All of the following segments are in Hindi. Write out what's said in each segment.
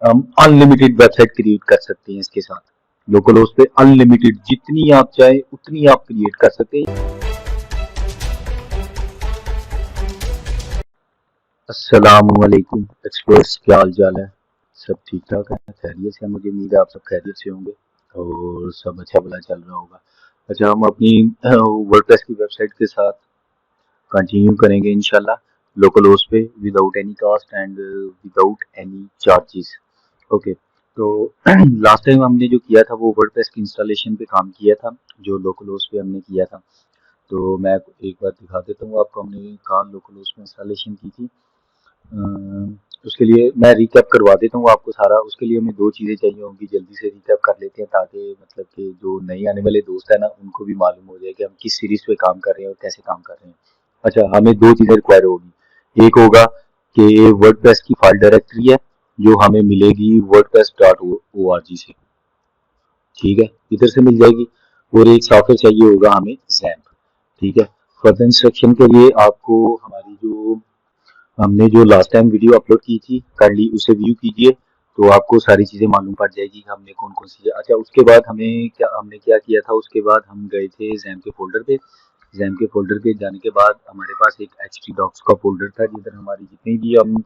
हम अनलिमिटेड वेबसाइट क्रिएट कर सकते हैं इसके साथ। लोकल होस्ट पे अनलिमिटेड जितनी आप चाहे उतनी आप क्रिएट कर सकते हैं। अस्सलामुअलैकुम एक्सपर्ट्स, क्या हाल चाल है? सब ठीक ठाक है, खैरियत से है? मुझे उम्मीद है आप सब खैरियत से होंगे और सब अच्छा भला चल रहा होगा। अच्छा, हम अपनी वर्डप्रेस की वेबसाइट के साथ कंटिन्यू करेंगे इंशाल्लाह, लोकल होस्ट पे without any cost and without any charges. Okay, तो लास्ट टाइम हमने जो किया था वो वर्डप्रेस की इंस्टॉलेशन पे काम किया था, जो लोकल होस्ट पे हमने किया था। तो मैं एक बार दिखा देता हूँ आपको, हमने कहाँ लोकल होस्ट में इंस्टॉलेशन की थी। उसके लिए मैं रिकैप करवा देता हूँ आपको सारा। उसके लिए हमें दो चीज़ें चाहिए होंगी, जल्दी से रिकैप कर लेते हैं ताकि मतलब कि जो नए आने वाले दोस्त है ना उनको भी मालूम हो जाए कि हम किस सीरीज पे काम कर रहे हैं और कैसे काम कर रहे हैं। अच्छा, हमें दो चीज़ें रिक्वायर होगी। एक होगा कि वर्डप्रेस की फाइल डायरेक्टरी है जो हमें मिलेगी wordpress.org से, ठीक है, इधर से मिल जाएगी। और एक सॉफ्टवेयर चाहिए होगा हमें जैम्प, ठीक है। फर्दर इंस्ट्रक्शन के लिए आपको हमारी जो हमने जो लास्ट टाइम वीडियो अपलोड की थी काइंडली उसे व्यू कीजिए, तो आपको सारी चीज़ें मालूम पड़ जाएगी कि हमने कौन कौन सी। अच्छा, उसके बाद हमने क्या किया था, उसके बाद हम गए थे जैम के फोल्डर पे। जैम के फोल्डर पे जाने के बाद हमारे पास एक एच टी डॉक्स का फोल्डर था जिधर हमारी जितनी भी हम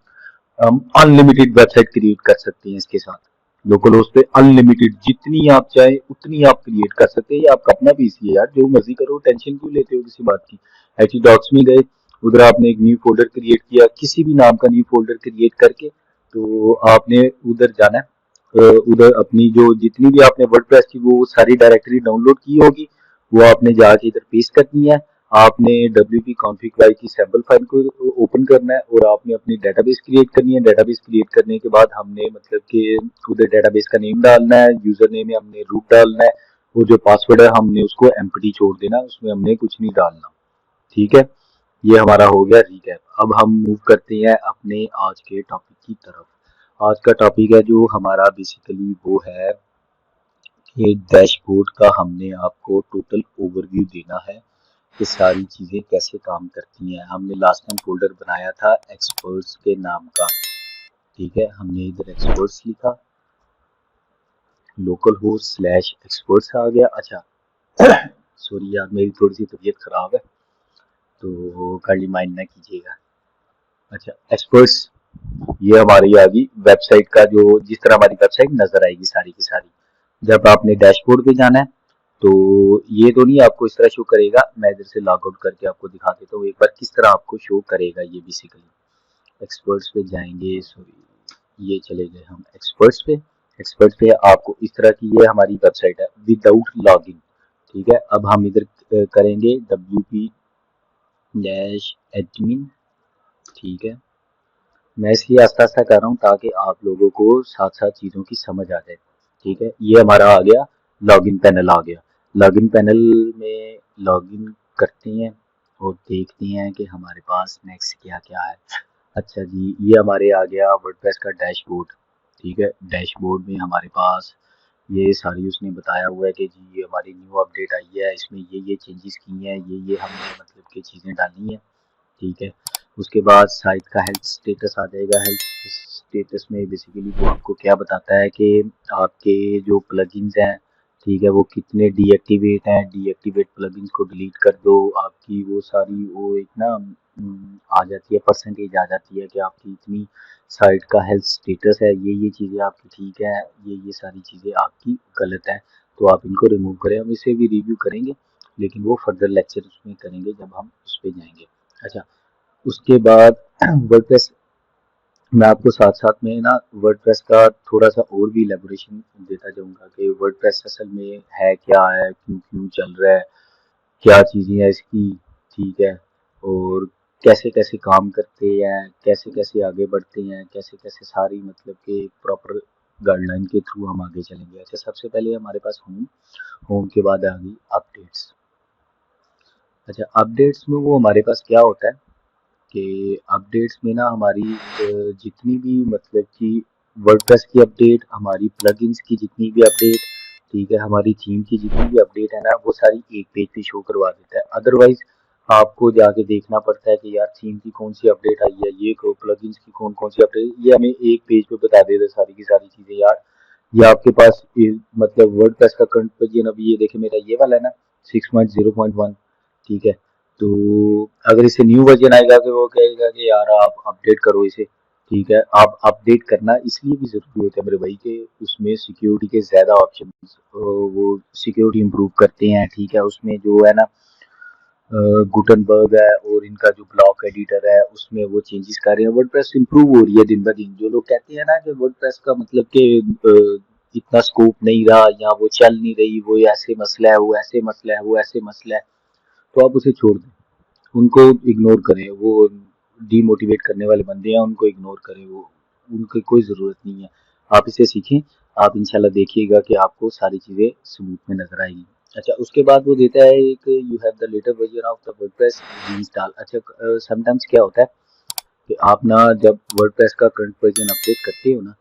अनलिमिटेड वेबसाइट क्रिएट कर सकते हैं इसके साथ। लोकल होस्ट पे अनलिमिटेड जितनी आप चाहे उतनी आप क्रिएट कर सकते हैं। ये आपका अपना पीसी है यार, जो मर्जी करो, टेंशन क्यों लेते हो किसी बात की। एच डॉक्स में गए, उधर आपने एक न्यू फोल्डर क्रिएट किया, किसी भी नाम का न्यू फोल्डर क्रिएट करके तो आपने उधर जाना है। उधर अपनी जो जितनी भी आपने वर्डप्रेस की वो सारी डायरेक्टरी डाउनलोड की होगी, वो आपने जाके इधर पेस्ट करनी है। आपने wp config फाइल की सैम्पल फाइल को ओपन करना है और आपने अपनी डेटाबेस क्रिएट करनी है। डेटाबेस क्रिएट करने के बाद हमने मतलब कि उधर डेटाबेस का नेम डालना है, यूजर नेम में हमने रूट डालना है और जो पासवर्ड है हमने उसको एम्प्टी छोड़ देना, उसमें हमने कुछ नहीं डालना, ठीक है। ये हमारा हो गया रीकैप। अब हम मूव करते हैं अपने आज के टॉपिक की तरफ। आज का टॉपिक है जो हमारा बेसिकली वो है कि डैशबोर्ड का हमने आपको टोटल ओवरव्यू देना है कि सारी चीज़ें कैसे काम करती हैं। हमने लास्ट टाइम फोल्डर बनाया था एक्सपर्ट्स के नाम का, ठीक है। हमने इधर एक्सपर्ट्स लिखा, लोकल होस्ट स्लैश एक्सपर्ट्स आ गया। अच्छा, सॉरी यार मेरी थोड़ी सी तबीयत खराब है तो काइंडली माइंड ना कीजिएगा। अच्छा, एक्सपर्ट्स ये हमारी आ गई वेबसाइट का, जो जिस तरह हमारी वेबसाइट नजर आएगी सारी की सारी। जब आपने डैशबोर्ड पे जाना है तो ये तो नहीं आपको इस तरह शो करेगा। मैं इधर से लॉग आउट करके आपको दिखा देता हूँ एक बार किस तरह आपको शो करेगा ये बेसिकली। एक्सपर्ट्स पे जाएंगे, सॉरी ये चले गए हम एक्सपर्ट्स पे। एक्सपर्ट्स पे आपको इस तरह की ये हमारी वेबसाइट है विदाउट लॉगिन, ठीक है। अब हम इधर करेंगे wp admin, ठीक है। मैं इसलिए आस्ता आस्ता कर रहा हूँ ताकि आप लोगों को साथ साथ चीज़ों की समझ आ जाए, ठीक है। ये हमारा आ गया, लॉगिन पैनल आ गया। लॉगिन पैनल में लॉगिन करते हैं और देखते हैं कि हमारे पास नेक्स्ट क्या क्या है। अच्छा जी, ये हमारे आ गया वर्डप्रेस का डैशबोर्ड, ठीक है। डैशबोर्ड में हमारे पास ये सारी उसने बताया हुआ है कि जी ये हमारी न्यू अपडेट आई है, इसमें ये चेंजेस की हैं, ये हमने मतलब कि चीज़ें डाली हैं, ठीक है। उसके बाद साइट का हेल्थ स्टेटस आ जाएगा। हेल्थ स्टेटस में बेसिकली वो आपको क्या बताता है कि आपके जो प्लगइन्स हैं, ठीक है, वो कितने डीएक्टिवेट हैं। डीएक्टिवेट प्लगइन्स को डिलीट कर दो। आपकी वो सारी वो एक ना आ जाती है, परसेंटेज आ जाती है कि आपकी इतनी साइट का हेल्थ स्टेटस है, ये चीज़ें आपकी ठीक है, ये सारी चीज़ें आपकी गलत है, तो आप इनको रिमूव करें। हम इसे भी रिव्यू करेंगे लेकिन वो फर्दर लेक्चर उसमें करेंगे जब हम उस पर जाएंगे। अच्छा, उसके बाद वर्डप्रेस, मैं आपको साथ साथ में ना वर्डप्रेस का थोड़ा सा और भी इलेबोरेशन देता जाऊंगा कि वर्डप्रेस असल में है क्या है, क्यों क्यों चल रहा है, क्या चीज़ें हैं इसकी, ठीक है। और कैसे कैसे काम करते हैं, कैसे कैसे आगे बढ़ते हैं, कैसे कैसे सारी मतलब कि प्रॉपर गाइडलाइन के थ्रू हम आगे चलेंगे। अच्छा, सबसे पहले हमारे पास होम, होम के बाद आ गई अपडेट्स। अच्छा, अपडेट्स में वो हमारे पास क्या होता है कि अपडेट्स में ना हमारी जितनी भी मतलब कि वर्डप्रेस की अपडेट, हमारी प्लगइन्स की जितनी भी अपडेट, ठीक है, हमारी थीम की जितनी भी अपडेट है ना वो सारी एक पेज पे शो करवा देता है। अदरवाइज आपको जाके देखना पड़ता है कि यार थीम की कौन सी अपडेट आई है, ये प्लगइन्स की कौन कौन सी अपडेट, ये हमें एक पेज पे बता देते सारी की सारी चीजें यार। ये आपके पास मतलब वर्डप्रेस का करंट वर्जन अभी ये देखे मेरा ये वाला है ना 6.0.1, ठीक है। तो अगर इसे न्यू वर्जन आएगा तो वो कहेगा कि यार आप अपडेट करो इसे, ठीक है। आप अपडेट करना इसलिए भी जरूरी होता है मेरे भाई के उसमें सिक्योरिटी के ज्यादा ऑप्शन, वो सिक्योरिटी इंप्रूव करते हैं, ठीक है। उसमें जो है ना गुटनबर्ग है और इनका जो ब्लॉक एडिटर है उसमें वो चेंजेस कर रहे हैं, वर्डप्रेस इंप्रूव हो रही है दिन ब दिन। जो लोग कहते हैं ना कि वर्डप्रेस का मतलब कि इतना स्कोप नहीं रहा या वो चल नहीं रही, वो ऐसे मसला है, वो ऐसे मसला है, वो ऐसे मसला है, तो आप उसे छोड़ दें, उनको इग्नोर करें। वो डीमोटिवेट करने वाले बंदे हैं, उनको इग्नोर करें, वो उनकी कोई ज़रूरत नहीं है। आप इसे सीखें, आप इंशाल्लाह देखिएगा कि आपको सारी चीज़ें स्मूथ में नजर आएगी। अच्छा, उसके बाद वो देता है एक you have the latest version of the WordPress install. अच्छा, समटाइम्स क्या होता है कि आप ना जब वर्डप्रेस का करंट वर्जन अपडेट करते हो ना,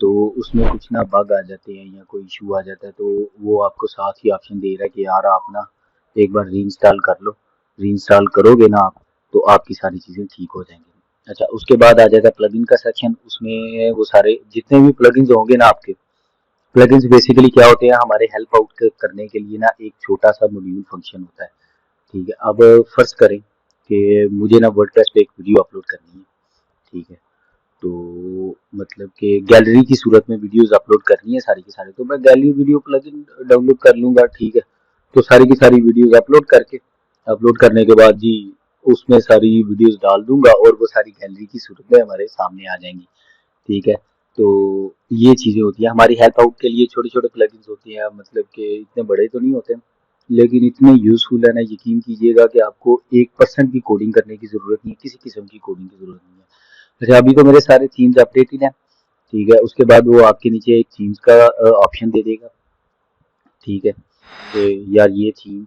तो उसमें कुछ ना बग आ जाते हैं या कोई इशू आ जाता है, तो वो आपको साथ ही ऑप्शन दे रहा है कि यार आप ना एक बार री इंस्टॉल कर लो। री इंस्टॉल करोगे ना आप, तो आपकी सारी चीज़ें ठीक हो जाएंगी। अच्छा, उसके बाद आ जाएगा प्लगइन का सेक्शन। उसमें वो सारे जितने भी प्लगइन्स होंगे ना आपके, प्लगइन्स बेसिकली क्या होते हैं, हमारे हेल्प आउट करने के लिए ना एक छोटा सा मॉड्यूल फंक्शन होता है, ठीक है। अब फर्ज करें कि मुझे ना वर्डप्रेस पे एक वीडियो अपलोड करनी है, ठीक है। तो मतलब कि गैलरी की सूरत में वीडियोस अपलोड करनी है सारी की सारी, तो मैं गैलरी वीडियो प्लगइन डाउनलोड कर लूंगा, ठीक है। तो सारी की सारी वीडियोस अपलोड करने के बाद जी उसमें सारी वीडियोस डाल दूंगा और वो सारी गैलरी की सूरत में हमारे सामने आ जाएंगी, ठीक है। तो ये चीजें होती है हमारी हेल्प आउट के लिए, छोटे छोटे प्लगइन्स होते हैं, मतलब कि इतने बड़े तो नहीं होते लेकिन इतने यूजफुल है ना, यकीन कीजिएगा कि आपको 1% की कोडिंग करने की जरूरत नहीं है, किसी किस्म की कोडिंग की जरूरत नहीं है। अच्छा, अभी तो मेरे सारे थीम्स अपडेटेड हैं, ठीक है। उसके बाद वो आपके नीचे एक थीम्स का ऑप्शन दे देगा, ठीक है। तो यार ये थीम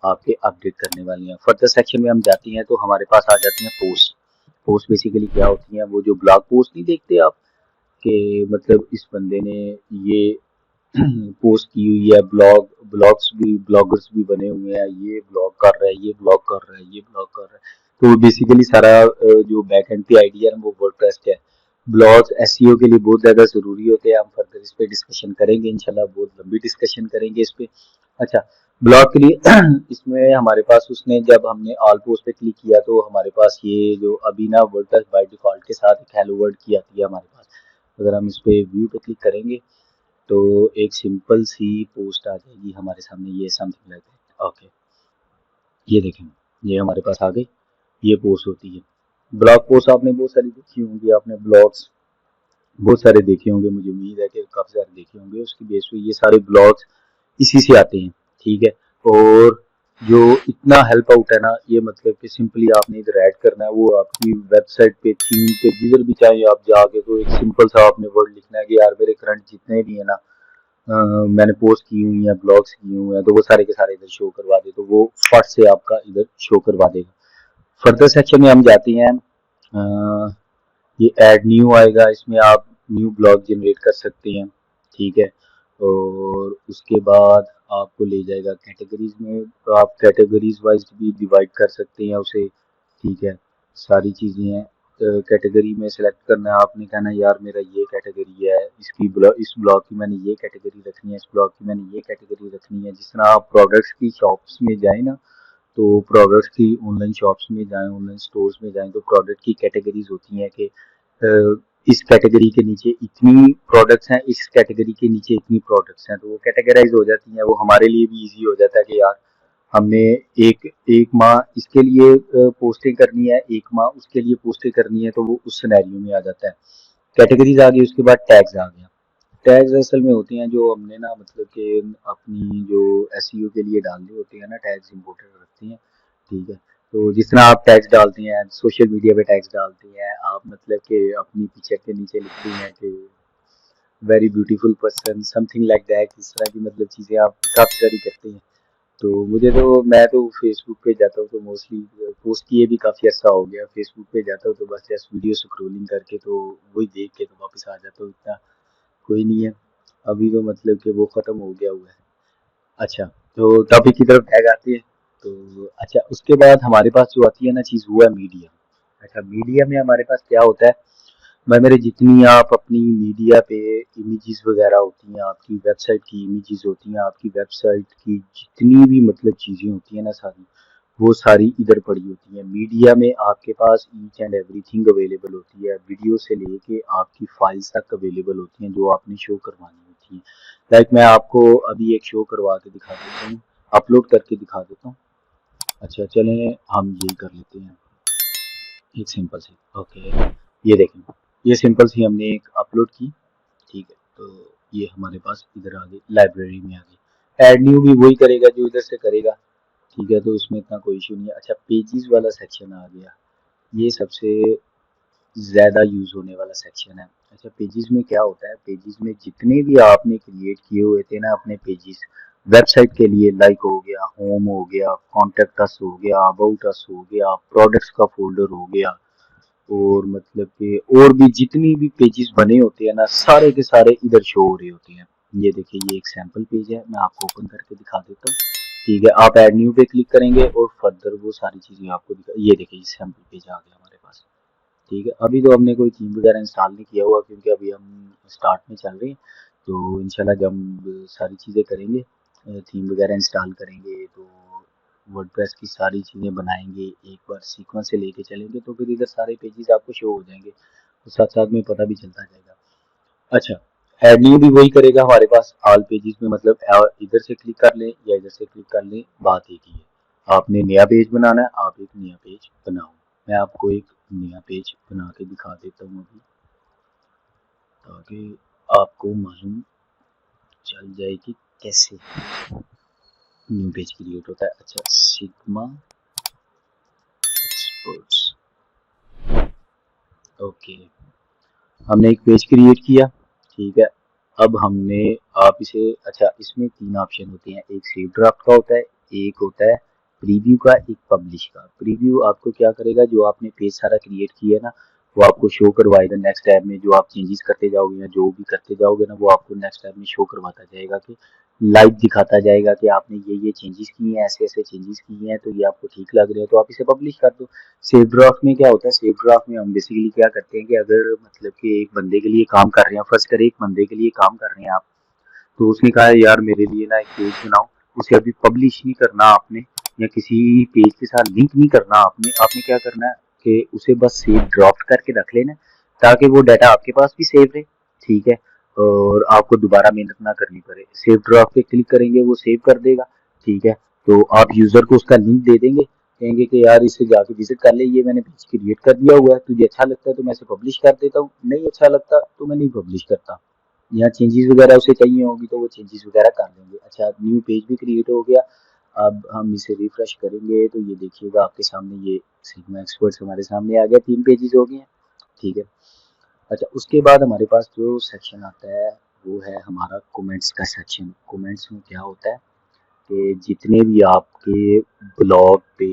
आपके अपडेट करने वाली है। फर्दर सेक्शन में हम जाते हैं तो हमारे पास आ जाती हैं पोस्ट। पोस्ट बेसिकली क्या होती हैं, वो जो ब्लॉग पोस्ट नहीं देखते आप, कि मतलब इस बंदे ने ये पोस्ट की हुई है, ब्लॉग्स भी, ब्लॉगर्स भी बने हुए हैं, ये ब्लॉग कर रहा है, ये ब्लॉग कर रहा है, ये ब्लॉग कर रहा है। तो बेसिकली सारा जो बैक एंड पे आइडिया है वो वर्डप्रेस का है। ब्लॉग्स एसईओ के लिए बहुत ज़्यादा ज़रूरी होते हैं, हम फर्दर इस पे डिस्कशन करेंगे इंशाल्लाह, बहुत लंबी डिस्कशन करेंगे इस पे। अच्छा, ब्लॉग के लिए इसमें हमारे पास उसने जब हमने ऑल पोस्ट पे क्लिक किया तो हमारे पास ये जो अभी ना वर्डप्रेस बाय डिफॉल्ट के साथ एक हेलो वर्ड की आती है हमारे पास। अगर हम इस पे व्यू पे क्लिक करेंगे तो एक सिंपल सी पोस्ट आ जाएगी हमारे सामने, ये समथिंग लाइक दैट। ओके, ये देखें, ये हमारे पास आ गई, ये पोस्ट होती है। ब्लॉग पोस्ट आपने बहुत सारी देखी होंगी, आपने ब्लॉग्स बहुत सारे देखे होंगे, मुझे उम्मीद है कि काफ़ी सारे देखे होंगे। उसकी बेस पे ये सारे ब्लॉग्स इसी से आते हैं, ठीक है। और जो इतना हेल्प आउट है ना, ये मतलब कि सिंपली आपने इधर ऐड करना है, वो आपकी वेबसाइट पे, थीम पे, जिधर भी चाहे आप जाके तो एक सिंपल सा आपने वर्ड लिखना है कि यार मेरे करंट जितने भी है ना मैंने पोस्ट की हुई है, ब्लॉग्स किए हुए हैं, तो वो सारे के सारे इधर शो करवा दे, तो वो फट से आपका इधर शो करवा देगा। फर्दर सेक्शन में हम जाते हैं, अ, ये ऐड न्यू आएगा, इसमें आप न्यू ब्लॉग जनरेट कर सकते हैं, ठीक है। और उसके बाद आपको ले जाएगा कैटेगरीज में, तो आप कैटेगरीज वाइज भी डिवाइड कर सकते हैं उसे, ठीक है। सारी चीज़ें हैं, कैटेगरी में सेलेक्ट करना है आपने, कहना है यार मेरा ये कैटेगरी है, इसकी ब्लॉग, इस ब्लॉग की मैंने ये कैटेगरी रखनी है, इस ब्लॉग की मैंने ये कैटेगरी रखनी है। जिस तरह आप प्रोडक्ट्स की शॉप्स में जाए ना, तो प्रोडक्ट्स की ऑनलाइन शॉप्स में जाएं, ऑनलाइन स्टोर्स में जाएं, तो प्रोडक्ट की कैटेगरीज होती हैं कि इस कैटेगरी के नीचे इतनी प्रोडक्ट्स हैं, इस कैटेगरी के नीचे इतनी प्रोडक्ट्स हैं, तो वो कैटेगराइज हो जाती हैं। वो हमारे लिए भी इजी हो जाता है कि यार हमने एक एक माह इसके लिए पोस्टिंग करनी है, एक माह उसके लिए पोस्टिंग करनी है, तो वो उस सिनेरियो में आ जाता है। कैटेगरीज आ गई, उसके बाद टैग्स आ गया। टैग्स असल में होते हैं जो हमने ना मतलब कि अपनी जो एसईओ के लिए डालने होते हैं ना, टैग्स इंपोर्टेड रखते हैं, ठीक है। तो जिस तरह आप टैग्स डालते हैं सोशल मीडिया पे, टैग्स डालते हैं आप, मतलब कि अपनी पिक्चर के नीचे लिखते हैं कि very beautiful person, something like that, इस तरह की मतलब चीज़ें आप काफ़ी सारी करते हैं। तो मैं तो फेसबुक पे जाता हूँ तो मोस्टली, पोस्ट किए भी काफ़ी अर्सा हो गया, फेसबुक पे जाता हूँ तो बस जस्ट वीडियो स्क्रॉलिंग करके तो वही देख के तो वापस आ जाता हूँ, इतना कोई नहीं है। अभी तो मतलब कि वो ख़त्म हो गया हुआ है। अच्छा, तो टॉपिक की तरफ टैग आती है। तो अच्छा, उसके बाद हमारे पास जो आती है ना चीज़, वो है मीडिया। अच्छा, मीडिया में हमारे पास क्या होता है, भाई मेरे जितनी आप अपनी मीडिया पे इमेजेस वगैरह होती हैं, आपकी वेबसाइट की इमेजेस होती हैं, आपकी वेबसाइट की जितनी भी मतलब चीज़ें होती हैं ना सारी, वो सारी इधर पड़ी होती हैं। मीडिया में आपके पास ईच एंड एवरीथिंग अवेलेबल होती है, वीडियो से लेके आपकी फाइल्स तक अवेलेबल होती हैं जो आपने शो करवानी होती हैं। लाइक मैं आपको अभी एक शो करवा के दिखा देता हूँ, अपलोड करके दिखा देता हूँ। अच्छा चलें, हम यही कर लेते हैं, एक सिंपल सी। ओके, ये देखें, ये सिंपल सी हमने एक अपलोड की। ठीक है, तो ये हमारे पास इधर आ गई, लाइब्रेरी में आ गई। ऐड न्यू भी वही करेगा जो इधर से करेगा। ठीक है, तो इसमें इतना कोई इशू नहीं है। अच्छा, पेजेस वाला सेक्शन आ गया, ये सबसे ज़्यादा यूज़ होने वाला सेक्शन है। अच्छा, पेजेस में क्या होता है, पेजेस में जितने भी आपने क्रिएट किए हुए थे ना अपने पेजेस वेबसाइट के लिए, लाइक हो गया, होम हो गया, कॉन्टेक्ट अस हो गया, अबाउट अस हो गया, प्रोडक्ट्स का फोल्डर हो गया, और मतलब कि और भी जितनी भी पेजेस बने होते हैं ना, सारे के सारे इधर शो हो रहे होते हैं। ये देखिए, ये एक सैंपल पेज है, मैं आपको ओपन करके दिखा देता हूँ। ठीक है, आप ऐड न्यू पे क्लिक करेंगे और फर्दर वो सारी चीज़ें आपको दिखा, ये देखिए ये सैंपल पेज आ गया हमारे पास। ठीक है, अभी तो हमने कोई थीम वगैरह इंस्टॉल नहीं किया हुआ क्योंकि अभी हम स्टार्ट में चल रहे हैं। तो इंशाल्लाह जब हम सारी चीज़ें करेंगे, थीम वगैरह इंस्टॉल करेंगे, तो वर्डप्रेस की सारी चीज़ें बनाएंगे, एक बार सीक्वेंस से लेके चलेंगे, तो फिर इधर सारे पेजेस आपको शो हो जाएंगे, तो साथ साथ में पता भी चलता जाएगा। अच्छा, ऐड न्यू भी वही करेगा हमारे पास ऑल पेजेस में, मतलब इधर से क्लिक कर लें या इधर से क्लिक कर लें, बात एक ही है। आपने नया पेज बनाना है, आप एक नया पेज बनाओ। मैं आपको एक नया पेज बना के दिखा देता हूँ अभी, ताकि आपको मालूम चल जाए कि कैसे न्यू पेज क्रिएट होता है। अच्छा, सिग्मा एक्सपर्ट्स, ओके, हमने एक पेज क्रिएट किया। ठीक है, अब हमने आप इसे, अच्छा इसमें तीन ऑप्शन होते हैं, एक सेव ड्राफ्ट का होता है, एक होता है प्रीव्यू का, एक पब्लिश का। प्रीव्यू आपको क्या करेगा, जो आपने पेज सारा क्रिएट किया है ना, वो आपको शो करवाएगा नेक्स्ट टैब में, जो आप चेंजेस करते जाओगे या जो भी करते जाओगे ना, वो आपको नेक्स्ट टैब में शो करवाता जाएगा, कि लाइव दिखाता जाएगा कि आपने ये चेंजेस किए हैं, ऐसे ऐसे चेंजेस किए हैं, तो ये आपको ठीक लग रहे हैं तो आप इसे पब्लिश कर दो। सेव ड्राफ्ट में क्या होता है, सेव ड्राफ्ट में हम बेसिकली क्या करते हैं कि अगर मतलब कि एक बंदे के लिए काम कर रहे हैं, फर्स्ट कर एक बंदे के लिए काम कर रहे हैं आप, तो उसने कहा है यार मेरे लिए ना एक पेज बनाओ, उसे अभी पब्लिश नहीं करना आपने, या किसी पेज के साथ लिंक नहीं करना आपने। आपने क्या करना है कि उसे बस सेव ड्राफ्ट करके रख लेना, ताकि वो डाटा आपके पास भी सेव रहे। ठीक है, और आपको दोबारा मेहनत ना करनी पड़े। सेव ड्राफ्ट पे क्लिक करेंगे, वो सेव कर देगा। ठीक है, तो आप यूजर को उसका लिंक दे देंगे, कहेंगे कि यार इसे जाके विजिट कर ले, ये मैंने पेज क्रिएट कर दिया हुआ है, तुझे अच्छा लगता है तो मैं इसे पब्लिश कर देता हूँ, नहीं अच्छा लगता तो मैं नहीं पब्लिश करता। यहाँ चेंजेस वगैरह उसे चाहिए होगी तो वो चेंजेस वगैरह कर लेंगे। अच्छा, न्यू पेज भी क्रिएट हो गया। अब हम इसे रिफ्रेश करेंगे तो ये देखिएगा आपके सामने, ये सिग्मा एक्सपर्ट्स हमारे सामने आ गया, 3 पेजेस हो गए हैं। ठीक है, अच्छा उसके बाद हमारे पास जो सेक्शन आता है वो है हमारा कमेंट्स का सेक्शन। कमेंट्स में क्या होता है कि जितने भी आपके ब्लॉग पे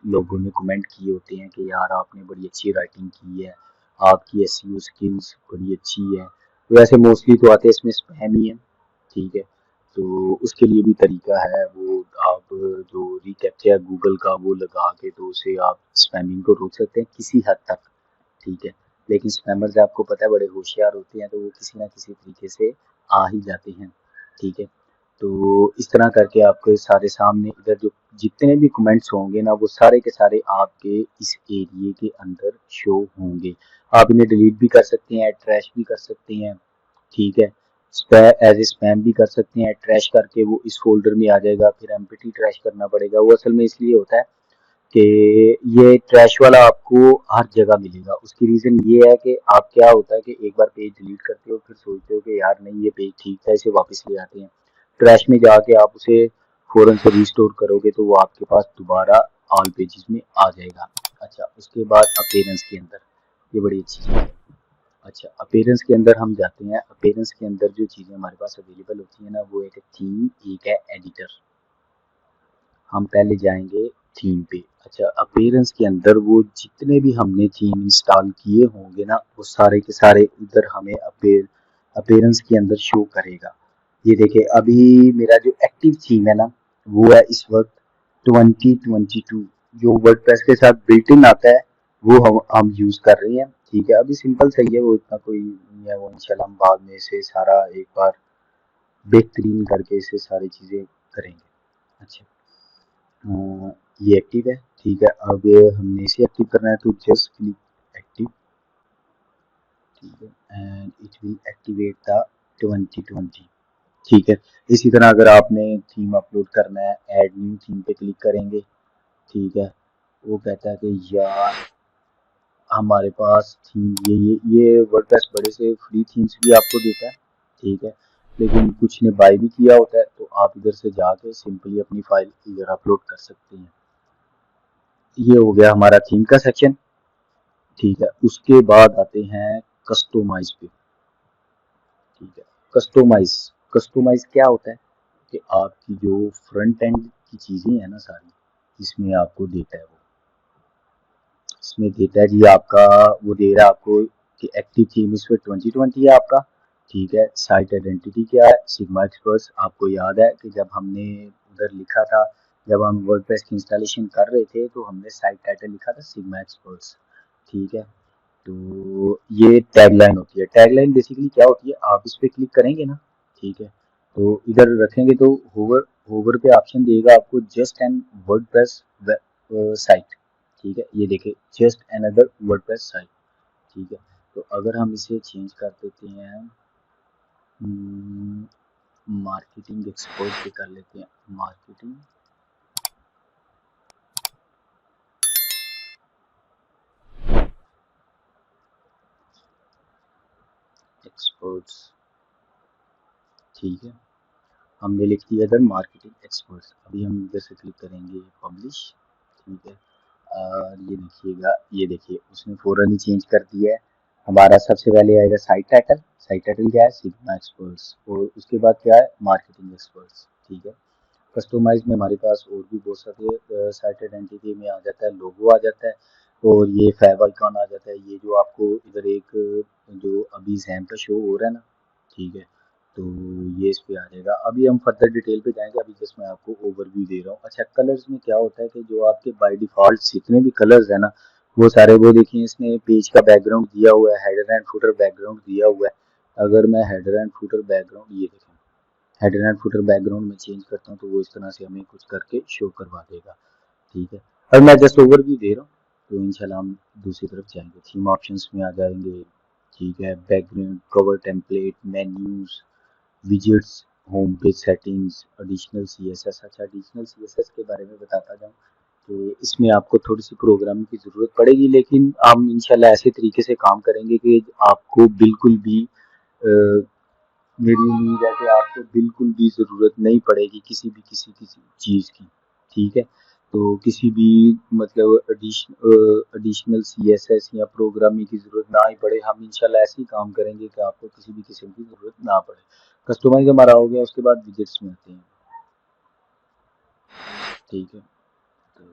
लोगों ने कमेंट किए होते हैं कि यार आपने बड़ी अच्छी राइटिंग की है, आपकी एसईओ स्किल्स बड़ी अच्छी है, तो ऐसे मोस्टली तो आते हैं, इसमें स्पैम ही है। ठीक है, तो उसके लिए भी तरीका है, वो आप जो रिकैप्चा है गूगल का वो लगा के तो उसे आप स्पैमिंग को रोक सकते हैं किसी हद तक। ठीक है, लेकिन स्पैमर्स आपको पता है बड़े होशियार होते हैं, तो वो किसी ना किसी तरीके से आ ही जाते हैं। ठीक है, तो इस तरह करके आपके सारे सामने इधर जो जितने भी कमेंट्स होंगे ना, वो सारे के सारे आपके इस एरिए के अंदर शो होंगे। आप इन्हें डिलीट भी कर सकते हैं, ट्रैश भी कर सकते हैं। ठीक है, एज ए स्पैम भी कर सकते हैं, ट्रैश करके वो इस फोल्डर में आ जाएगा, फिर एम्प्टी ट्रैश करना पड़ेगा। वो असल में इसलिए होता है कि ये ट्रैश वाला आपको हर जगह मिलेगा। उसकी रीज़न ये है कि आप क्या होता है कि एक बार पेज डिलीट करते हो, फिर सोचते हो कि यार नहीं ये पेज ठीक था, इसे वापस ले आते हैं। ट्रैश में जाके आप उसे फ़ौरन से रिस्टोर करोगे तो वो आपके पास दोबारा ऑल पेजेस में आ जाएगा। अच्छा, उसके बाद अपीयरेंस के अंदर, ये बड़ी अच्छी चीज़ है। अच्छा, अपीयरेंस के अंदर हम जाते हैं। अपीयरेंस के अंदर जो चीज़ें हमारे पास अवेलेबल होती हैं ना, वो एक है थीम, एक है एडिटर। हम पहले जाएंगे थीम पे। अच्छा, अपीयरेंस के अंदर वो जितने भी हमने थीम इंस्टॉल किए होंगे ना, वो सारे के सारे इधर हमें अपीयरेंस के अंदर शो करेगा। ये देखिए, अभी मेरा जो एक्टिव थीम है ना, वो है इस वक्त 2022 जो वर्डप्रेस के साथ बिल्ट इन आता है वो हम यूज कर रहे हैं। ठीक है, अभी सिंपल सही है, वो इतना कोई नहीं है, वो इंशाल्लाह हम बाद में इसे सारा एक बार बेहतरीन करके इसे सारी चीजें करेंगे। अच्छा, ये एक्टिव है। ठीक है, अब हमने इसे एक्टिव करना है तो जस्ट क्लिक एक्टिव। ठीक है, and it will activate the 2020। ठीक है, इसी तरह अगर आपने थीम अपलोड करना है, ऐड न्यू थीम पे क्लिक करेंगे। ठीक है, वो कहता है कि यार हमारे पास थीम ये वर्डप्रेस बड़े से फ्री थीम्स भी आपको देता है। ठीक है, लेकिन कुछ ने बाय भी किया होता है तो आप इधर से जाके सिंपली अपनी फाइल इधर अपलोड कर सकते हैं। ये हो गया हमारा थीम का सेक्शन। ठीक है, उसके बाद आते हैं कस्टमाइज पे। ठीक है, कस्टमाइज कस्टमाइज क्या होता है कि आपकी जो फ्रंट एंड की चीजें हैं ना सारी, इसमें आपको देता है वो, इसमें देता है जी आपका, वो दे रहा है आपको कि एक्टिव थीम इस पर 2020 है आपका। ठीक है, साइट आइडेंटिटी क्या है, सिग्मा एक्सपर्ट्स। आपको याद है कि जब हमने उधर लिखा था, जब हम वर्डप्रेस की इंस्टॉलेशन कर रहे थे तो हमने साइट टाइटल लिखा था सिग्मा एक्सपर्ट्स। ठीक है, तो ये टैगलाइन होती है। टैगलाइन बेसिकली क्या होती है, आप इस पे क्लिक करेंगे ना, ठीक है, तो इधर रखेंगे तो होवर होवर पे ऑप्शन देगा आपको जस्ट एन वर्डप्रेस साइट। ठीक है, ये देखिए जस्ट अनदर वर्डप्रेस साइट। ठीक है, तो अगर हम इसे चेंज कर देते हैं, मार्केटिंग एक्सपर्ट पे कर लेते हैं, मार्केटिंग एक्सपर्ट्स। ठीक है, हमने लिख दिया इधर मार्केटिंग एक्सपर्ट्स। अभी हम इधर से क्लिक करेंगे पब्लिश। ठीक है, और ये देखिएगा, ये देखिए उसने फौरन ही चेंज कर दिया है। हमारा सबसे पहले आएगा साइट टाइटल। साइट टाइटल क्या है, सिग्मा एक्सपर्ट्स, और उसके बाद क्या है, मार्केटिंग एक्सपर्ट्स। ठीक है, कस्टमाइज में हमारे पास और भी बहुत सारे साइट आइडेंटिटी में आ जाता है, लोगो आ जाता है, और ये फैब आइकॉन आ जाता है। ये जो आपको इधर एक जो अभी जैम का शो हो रहा है ना, ठीक है, तो ये इस पे आ जाएगा। अभी हम फर्दर डिटेल पे जाएंगे, अभी जस्ट मैं आपको ओवरव्यू दे रहा हूँ। अच्छा, कलर्स में क्या होता है कि जो आपके बाय डिफॉल्ट जितने भी कलर्स है ना, वो सारे, वो देखिए इसने पेज का बैकग्राउंड दिया हुआ है, हेडर एंड फुटर बैकग्राउंड दिया हुआ है। अगर मैं हेडर एंड फुटर बैकग्राउंड, ये देखें, हेडर एंड फुटर बैकग्राउंड में चेंज करता हूँ तो वो इस तरह से हमें कुछ करके शो करवा देगा। ठीक है, और मैं जस्ट ओवरव्यू दे रहा हूँ, तो इंशाल्लाह हम दूसरी तरफ जाएंगे, थीम ऑप्शंस में आ जाएंगे। ठीक है, background, cover template, menus, widgets, home page settings, additional CSS. अच्छा, एडिशनल सीएसएस के बारे में बताता जाऊँ तो इसमें आपको थोड़ी सी प्रोग्रामिंग की ज़रूरत पड़ेगी, लेकिन हम इंशाल्लाह ऐसे तरीके से काम करेंगे कि आपको बिल्कुल भी मेरी उम्मीद है कि आपको बिल्कुल भी ज़रूरत नहीं पड़ेगी किसी चीज़ की। ठीक है, तो किसी भी मतलब एडिशनल सीएसएस या प्रोग्रामिंग की ज़रूरत ना ही पड़े। हम इंशाल्लाह ऐसे ही काम करेंगे कि आपको किसी भी किस्म की ज़रूरत ना पड़े। कस्टमाइज हमारा हो गया, उसके बाद विजेट्स में आते हैं। ठीक है, तो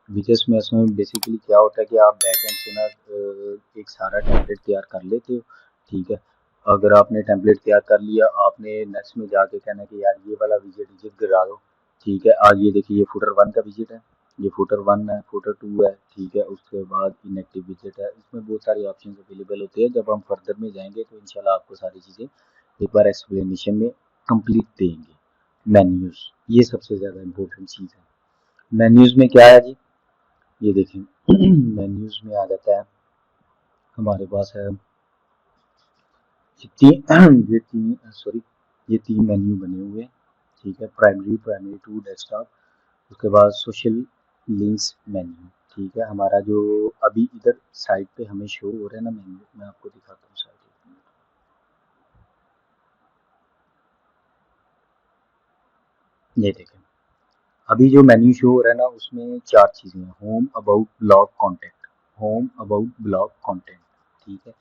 विजेट्स में इसमें बेसिकली क्या होता है कि आप बैक एंड से ना एक सारा टेम्पलेट तैयार कर लेते हो। ठीक है, अगर आपने टेम्पलेट तैयार कर लिया, आपने नेक्स्ट में जाके कहना है कि यार ये वाला विजेट विजेट गिरा दो। ठीक है, आज ये देखिए, ये फुटर 1 का विजेट है, ये फुटर 1 है, फुटर 2 है। ठीक है, उसके बाद इनएक्टिव विजेट है। इसमें बहुत सारी ऑप्शन अवेलेबल होते हैं। जब हम फर्दर में जाएंगे तो इंशाल्लाह आपको सारी चीज़ें एक बार एक्सप्लेनेशन में कंप्लीट देंगे। मेन्यूज, ये सबसे ज़्यादा इम्पोर्टेंट चीज़ है। मेन्यूज में क्या है जी, ये देखें मेन्यूज में आ जाता है हमारे पास है ये तीन सॉरी, ये 3 मेन्यू बने हुए हैं। ठीक है, प्राइमरी, प्राइमरी टू, डेस्कटॉप, उसके बाद सोशल लिंक्स मेन्यू। ठीक है, हमारा जो अभी इधर साइड पे हमें शो हो रहा है ना मेन्यू, मैं आपको दिखाता हूँ साइड। ये देखें, अभी जो मेन्यू शो हो रहा है ना, उसमें 4 चीज़ें हैं, home, about, blog, content. Home, about, blog, content. ठीक है,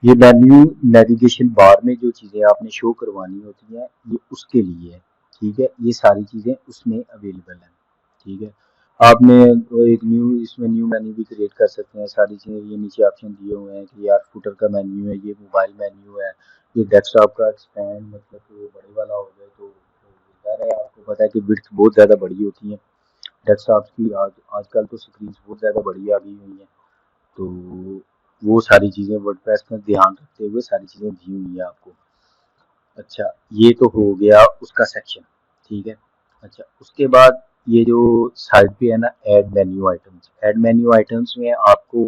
ये मेन्यू नेविगेशन बार में जो चीज़ें आपने शो करवानी होती हैं, ये उसके लिए है। ठीक है, ये सारी चीज़ें उसमें अवेलेबल हैं। ठीक है, आपने एक न्यू, इसमें न्यू मेन्यू भी क्रिएट कर सकते हैं। सारी चीज़ें ये नीचे ऑप्शन दिए हुए हैं कि यार फुटर का मेन्यू है, ये मोबाइल मेन्यू है, ये डेस्कटॉप का एक्सपेंड मतलब तो बड़े वाला हो जाए तो बेहतर है आपको पता है कि विड्थ बहुत ज़्यादा बड़ी होती है डेस्कटॉप की। आजकल तो स्क्रीन बहुत ज़्यादा बड़ी आ गई हुई हैं, तो वो सारी चीज़ें वर्डप्रेस में ध्यान रखते हुए सारी चीज़ें दी हुई है आपको। अच्छा, ये तो हो गया उसका सेक्शन, ठीक है। अच्छा, उसके बाद ये जो साइड पे है ना, ऐड मेन्यू आइटम्स में आपको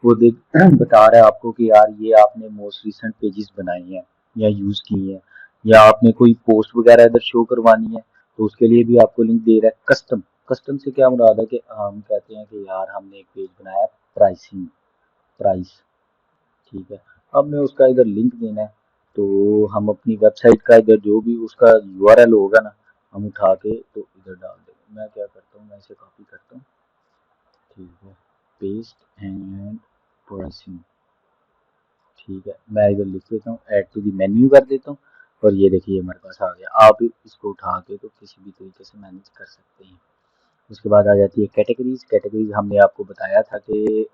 वो देख बता रहा है आपको कि यार ये आपने मोस्ट रिसेंट पेजेस बनाए हैं या यूज किए हैं, या आपने कोई पोस्ट वगैरह इधर शो करवानी है, तो उसके लिए भी आपको लिंक दे रहा है। कस्टम, कस्टम से क्या मुराद है कि हम कहते हैं कि यार हमने एक पेज बनाया प्राइसिंग, प्राइस, ठीक है। अब मैं उसका इधर लिंक देना है, तो हम अपनी वेबसाइट का इधर जो भी उसका यूआरएल होगा ना, हम उठा के तो इधर डाल देंगे। मैं क्या करता हूँ, मैं इसे कॉपी करता हूँ, ठीक है, पेस्ट एंड प्राइसिंग, ठीक है। मैं इधर लिख देता हूँ, ऐड टू दी मेन्यू कर देता हूँ, और ये देखिए हमारे पास आ गया। आप इसको उठा के तो किसी भी तरीके से मैनेज कर सकते हैं। उसके बाद आ जाती है कैटेगरीज। कैटेगरीज हमने आपको बताया था कि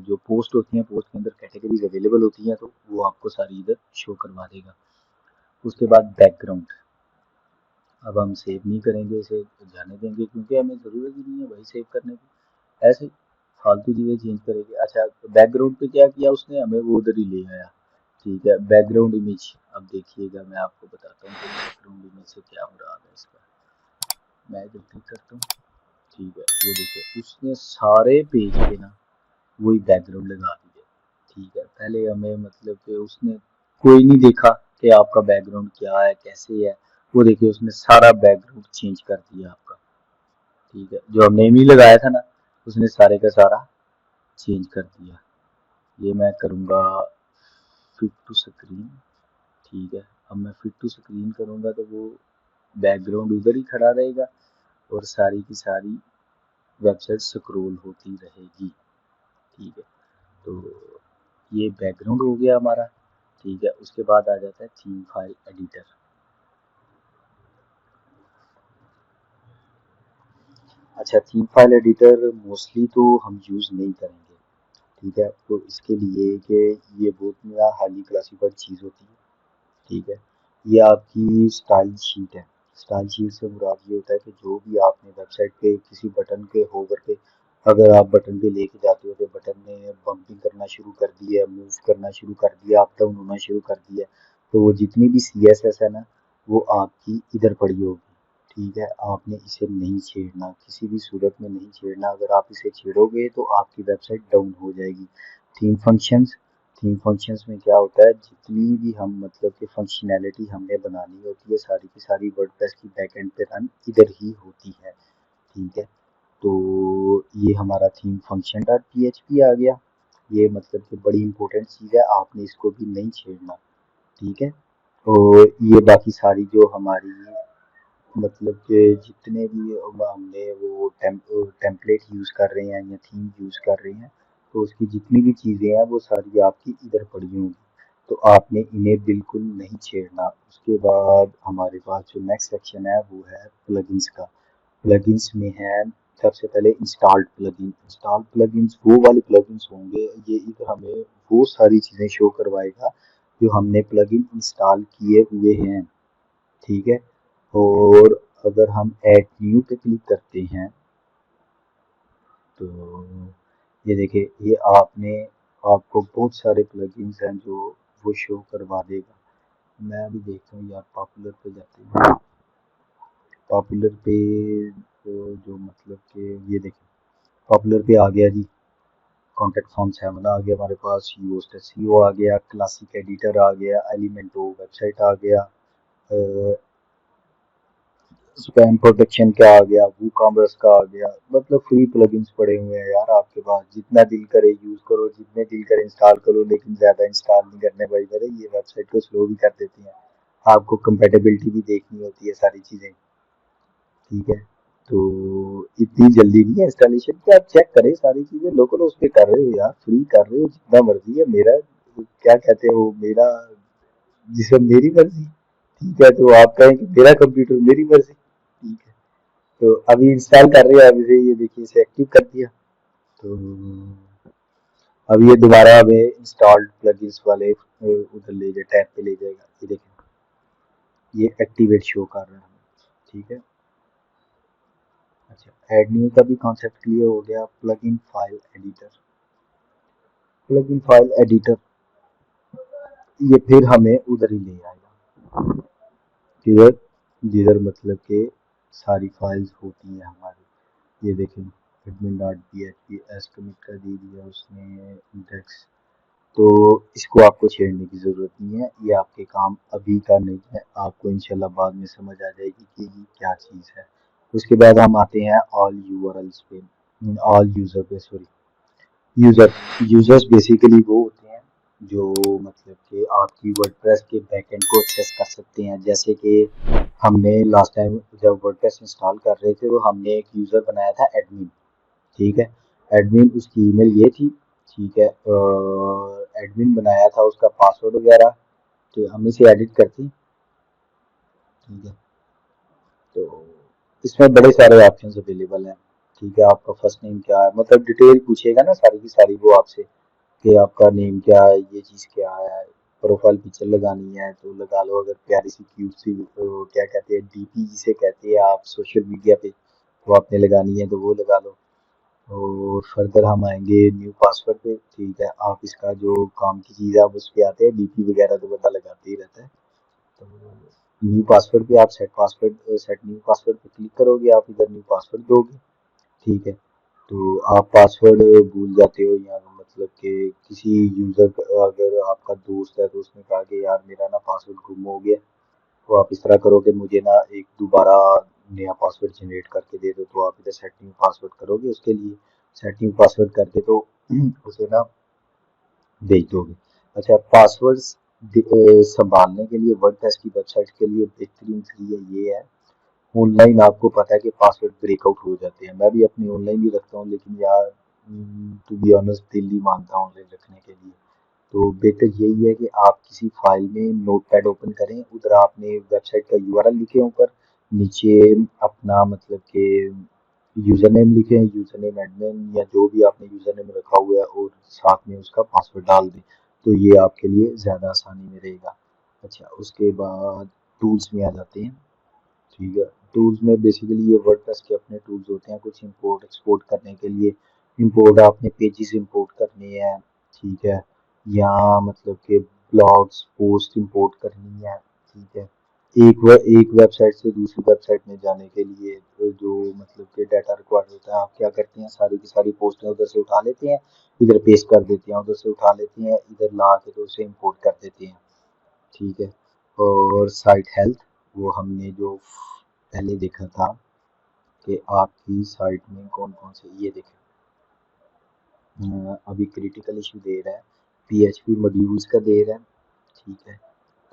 जो पोस्ट होती हैं, पोस्ट के अंदर कैटेगरीज अवेलेबल होती हैं, तो वो आपको सारी इधर शो करवा देगा। उसके बाद बैकग्राउंड, अब हम सेव नहीं करेंगे, इसे जाने देंगे क्योंकि हमें ज़रूरत ही नहीं है भाई सेव करने की, ऐसे फालतू चीज़ें चेंज करेंगे। अच्छा, बैकग्राउंड पे क्या किया उसने, हमें वो उधर ही ले आया, ठीक है। बैकग्राउंड इमेज, अब देखिएगा मैं आपको बताता हूँ कि बैकग्राउंड इमेज से क्या मुराद है इसका। मैं इधर क्लिक करता हूँ, ठीक है, वो देखो उसने सारे पेज पे ना वही बैकग्राउंड लगा दिया, ठीक है। पहले हमें मतलब कि उसने कोई नहीं देखा कि आपका बैकग्राउंड क्या है कैसे है, वो देखिए उसने सारा बैकग्राउंड चेंज कर दिया आपका, ठीक है। जो हमने नहीं लगाया था ना, उसने सारे का सारा चेंज कर दिया। ये मैं करूँगा फिट टू स्क्रीन, ठीक है। अब मैं फिट टू स्क्रीन करूँगा तो वो बैकग्राउंड उधर ही खड़ा रहेगा और सारी की सारी वेबसाइट स्क्रॉल होती रहेगी, ठीक है। तो ये बैकग्राउंड हो गया हमारा, ठीक है। उसके बाद आ जाता है थीम फाइल एडिटर। अच्छा, थीम फाइल एडिटर मोस्टली तो हम यूज़ नहीं करेंगे, ठीक है। तो इसके लिए कि ये बहुत मेरा हाईली क्लासीफाइड चीज़ होती है, ठीक है। ये आपकी स्टाइल शीट है। स्टाइल शीट से मुराद ये होता है कि जो भी आपने वेबसाइट पे किसी बटन के होवर पे, अगर आप बटन पे लेके जाते हो तो बटन ने बम्पिंग करना शुरू कर दिया, मूव करना शुरू कर दिया, अप डाउन होना शुरू कर दिया, तो वो जितनी भी CSS है ना, वो आपकी इधर पड़ी होगी, ठीक है। आपने इसे नहीं छेड़ना, किसी भी सूरत में नहीं छेड़ना। अगर आप इसे छेड़ोगे तो आपकी वेबसाइट डाउन हो जाएगी। थीम फंक्शंस, थीम फंक्शंस में क्या होता है, जितनी भी हम मतलब कि फंक्शनैलिटी हमने बनानी होती है, सारी की सारी वर्डप्रेस की बैकएंड पे रन इधर ही होती है, ठीक है। तो ये हमारा थीम फंक्शन डॉट PHP आ गया। ये मतलब कि बड़ी इंपॉर्टेंट चीज़ है, आपने इसको भी नहीं छेड़ना, ठीक है। और ये बाकी सारी जो हमारी मतलब कि जितने भी हमने वो टेम्पलेट यूज़ कर रहे हैं या थीम यूज़ कर रहे हैं, तो उसकी जितनी भी चीज़ें हैं वो सारी आपकी इधर पड़ी होंगी, तो आपने इन्हें बिल्कुल नहीं छेड़ना। उसके बाद हमारे पास जो नेक्स्ट सेक्शन है वो है प्लगइन्स का। प्लगइन्स में है सबसे पहले इंस्टॉल्ड प्लगइन। इंस्टॉल्ड प्लगइन्स वो वाले प्लगइन्स होंगे, ये इधर हमें वो सारी चीज़ें शो करवाएगा जो हमने प्लगइन इंस्टॉल किए हुए हैं, ठीक है। और अगर हम ऐड न्यू पे क्लिक करते हैं तो ये देखिए, ये आपको बहुत सारे प्लगइन्स हैं जो वो शो करवा देगा। मैं अभी देखता हूँ यार, पॉपुलर पे जाते हैं। पॉपुलर पे तो जो मतलब कि ये देखिए पॉपुलर पे आ गया जी, कॉन्टैक्ट फॉर्म 7 आ गया हमारे पास, यूएसटी SEO आ गया, क्लासिक एडिटर आ गया, एलिमेंटो वेबसाइट आ गया, स्पैम प्रोटेक्शन का आ गया, वू कॉमर्स का आ गया। मतलब फ्री प्लगइन्स पड़े हुए हैं यार आपके पास, जितना दिल करे यूज करो, जितने दिल करे इंस्टॉल करो, लेकिन ज्यादा इंस्टॉल नहीं करने भाई मेरे, ये वेबसाइट को स्लो भी कर देती हैं। आपको कंपेटेबिलिटी भी देखनी होती है सारी चीजें, ठीक है। तो इतनी जल्दी नहीं है इंस्टॉलेशन की, आप चेक करें सारी चीजें। लोकल उस पर कर रहे हो यार, फ्री कर रहे हो जितना मर्जी है, मेरा क्या कहते हो, मेरा जिसमें मेरी मर्जी, ठीक है। तो आप कहें कि मेरा कंप्यूटर मेरी मर्जी, ठीक है। तो अभी इंस्टॉल कर रहे हैं, अभी से ये देखिए इसे एक्टिव कर दिया, तो अब ये दोबारा हमें इंस्टॉल्ड प्लगइन्स वाले उधर ले जाए, टैब पे ले जाएगा। ये देखें, ये एक्टिवेट शो कर रहा है, ठीक है। अच्छा, ऐड न्यू का भी कॉन्सेप्ट क्लियर हो गया। प्लग इन फाइल एडिटर ये फिर हमें उधर ही ले आएगा, किधर, जिधर मतलब के सारी फाइल्स होती हैं हमारी। ये देखें, admin dot P H P S commit कर दी दिया उसने इंडेक्स। तो इसको आपको छेड़ने की ज़रूरत नहीं है, ये आपके काम अभी का नहीं है, आपको इंशाल्लाह बाद में समझ आ जाएगी कि ये क्या चीज़ है। उसके बाद हम आते हैं ऑल यूआरएल्स पे, ऑल यूज़र पे, सॉरी, यूज़र। यूज़र्स बेसिकली वो होते हैं जो मतलब कि आपकी वर्डप्रेस के बैकएंड को एक्सेस कर सकते हैं। जैसे कि हमने लास्ट टाइम जब वर्डप्रेस इंस्टॉल कर रहे थे तो हमने एक यूज़र बनाया था एडमिन, ठीक है। एडमिन उसकी ईमेल ये थी, ठीक है। एडमिन बनाया था, उसका पासवर्ड वगैरह तो हम इसे एडिट करते हैं, ठीक है। तो इसमें बड़े सारे ऑप्शंस अवेलेबल हैं, ठीक है। आपका फर्स्ट नेम क्या है, मतलब डिटेल पूछेगा ना सारी की सारी वो आपसे, कि आपका नेम क्या है, ये चीज़ क्या है। प्रोफाइल पिक्चर लगानी है तो लगा लो, अगर प्यारी सी क्यूट सी क्या कहते हैं डीपी जिसे कहते हैं आप सोशल मीडिया पे, वो आपने लगानी है तो वो लगा लो। और फर्दर हम आएंगे न्यू पासवर्ड पे, ठीक है। आप इसका जो काम की चीज़ है आप उस पर आते हैं, डीपी वगैरह तो बंदा लगाते ही रहता है। तो न्यू पासवर्ड पे आप सेट न्यू पासवर्ड पे क्लिक करोगे, आप इधर न्यू पासवर्ड दोगे, ठीक है। तो आप पासवर्ड भूल जाते हो या मतलब कि किसी यूज़र का अगर आपका दोस्त है तो उसने कहा कि यार मेरा ना पासवर्ड गुम हो गया, तो आप इस तरह करो कि मुझे ना एक दोबारा नया पासवर्ड जनरेट करके दे दो। तो आप इधर सेट न्यू पासवर्ड करोगे, उसके लिए सेट न्यू पासवर्ड करके तो उसे ना भेज दोगे। अच्छा, पासवर्ड्स संभालने के लिए वर्डप्रेस की वेबसाइट के लिए बेहतरीन तरीका ये है, ऑनलाइन आपको पता है कि पासवर्ड ब्रेकआउट हो जाते हैं। मैं भी अपनी ऑनलाइन ही रखता हूँ, लेकिन यार टू बी ऑनेस्ट दिल नहीं मानता ऑनलाइन रखने के लिए। तो बेहतर यही है कि आप किसी फाइल में नोटपैड ओपन करें, उधर आपने वेबसाइट का यूआरएल लिखे, ऊपर नीचे अपना मतलब कि यूज़र नेम लिखें, यूज़र नेम एडमिन या जो भी आपने यूज़र नेम रखा हुआ है, और साथ में उसका पासवर्ड डाल दें, तो ये आपके लिए ज़्यादा आसानी में रहेगा। अच्छा, उसके बाद टूल्स में आ जाते हैं, ठीक है। टूल्स में बेसिकली ये वर्डप्रेस के अपने टूल्स होते हैं, कुछ इंपोर्ट एक्सपोर्ट करने के लिए। इंपोर्ट आपने पेजेस इंपोर्ट करने हैं, ठीक है, या मतलब कि ब्लॉग्स पोस्ट इंपोर्ट करनी है, ठीक है। एक वेबसाइट से दूसरी वेबसाइट में जाने के लिए जो मतलब कि डाटा रिक्वायर्ड होता है, आप क्या करते हैं, सारी की सारी पोस्टें उधर से उठा लेते हैं, इधर पेस्ट कर देते हैं, उधर से उठा लेते हैं, इधर ला के तो उसे इंपोर्ट कर देते हैं, ठीक है। और साइट हेल्थ, वो हमने जो पहले देखा था कि आपकी साइट में कौन कौन से, ये देखें अभी क्रिटिकल इशू दे रहा है, पीएचपी मॉड्यूल्स का दे रहा है, ठीक है।